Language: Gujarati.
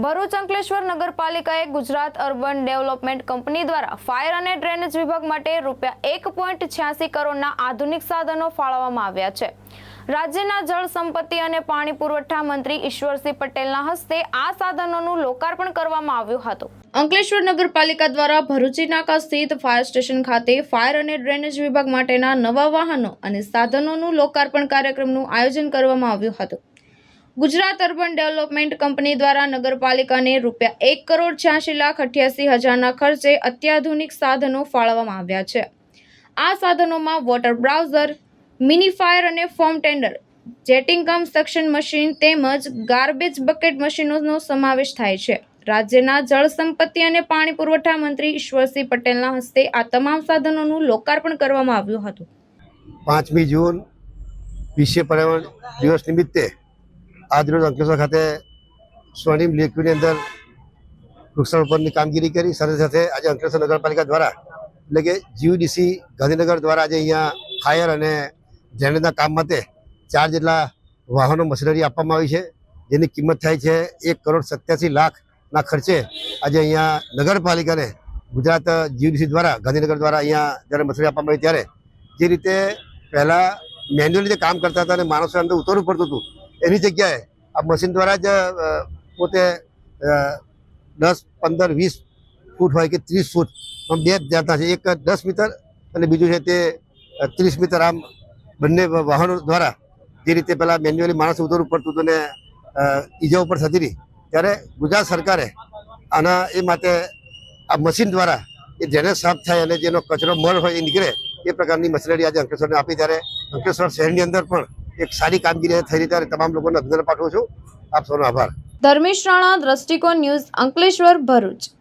ભરૂચ અંકલેશ્વર નગરપાલિકાએ ગુજરાત અર્બન ડેવલપમેન્ટ કંપની દ્વારા ફાયર અને ડ્રેનેજ વિભાગ માટે ₹1.86 કરોડના આધુનિક સાધનો ફાળવવામાં આવ્યા છે। રાજ્યના જળ સંપત્તિ અને પાણી પુરવઠા મંત્રી ઈશ્વરસિંહ પટેલના હસ્તે આ સાધનોનું લોકાર્પણ કરવામાં આવ્યું હતું। અંકલેશ્વર નગરપાલિકા દ્વારા ભરૂચી નાકા સ્થિત ફાયર સ્ટેશન ખાતે ફાયર અને ડ્રેનેજ વિભાગ માટેના નવા વાહનો અને સાધનોનું લોકાર્પણ કાર્યક્રમનું આયોજન કરવામાં આવ્યું હતું। ગુજરાત અર્બન ડેવલપમેન્ટ કંપની દ્વારા નગરપાલિકાને ₹1,86,88,000ના ખર્ચે અત્યાધુનિક સાધનો ફાળવવામાં આવ્યા છે। આ સાધનોમાં વોટર બ્રાઉઝર, મિની ફાયર અને ફોર્મ ટેન્ડર, જેટિંગ કમ સક્શન મશીન તેમજ ગાર્બેજ બકેટ મશીનોનો સમાવેશ થાય છે। રાજ્યના જળ સંપત્તિ અને પાણી પુરવઠા મંત્રી ઈશ્વરસિંહ પટેલના હસ્તે આ તમામ સાધનોનું લોકાર્પણ કરવામાં આવ્યું હતું। 5મી જૂન વિશ્વ પર્યાવરણ દિવસ નિમિત્તે આજરોજ અંકલેશ્વર ખાતે સ્વર્ણિમ લેકવ્યુની અંદર વૃક્ષારોપણની કામગીરી કરી। સાથે સાથે આજે અંકલેશ્વર નગરપાલિકા દ્વારા એટલે કે જીયુડીસી ગાંધીનગર દ્વારા આજે અહીંયા ફાયર અને ડ્રેનેજના કામ માટે 4 જેટલા વાહનો મશીનરી આપવામાં આવી છે, જેની કિંમત થાય છે ₹1,87,00,000ના ખર્ચે આજે અહીંયા નગરપાલિકાને ગુજરાત જીયુડીસી દ્વારા ગાંધીનગર દ્વારા અહીંયા જ્યારે મશીનરી આપવામાં આવી ત્યારે જે રીતે પહેલાં મેન્યુઅલી જે કામ કરતા હતા અને માણસો અંદર ઉતરવું પડતું હતું એની જગ્યાએ આ મશીન દ્વારા જ પોતે 10, 15, 20 ફૂટ હોય કે 30 ફૂટ આમ બે જાતના છે, એક 10 મીટર અને બીજું છે તે 30 મીટર, આમ બંને વાહનો દ્વારા જે રીતે પહેલાં મેન્યુઅલી માણસ ઉતરવું પડતું હતું ને ઈજાઓ પર થતી હતી, ત્યારે ગુજરાત સરકારે આના એ માટે આ મશીન દ્વારા એ ડ્રેનેજ સાફ થાય અને જેનો કચરો મળ હોય એ નીકળે એ પ્રકારની મશીનરી આજે અંકલેશ્વરને આપી। ત્યારે અંકલેશ્વર શહેરની અંદર પણ એક સારી કામગીરી થઈ રહી, ત્યારે તમામ લોકોને અભિનંદન પાઠવું છું। આપ સૌનો આભાર। ધર્મેશ રાણા, દ્રષ્ટિકોણ ન્યૂઝ, અંકલેશ્વર, ભરૂચ।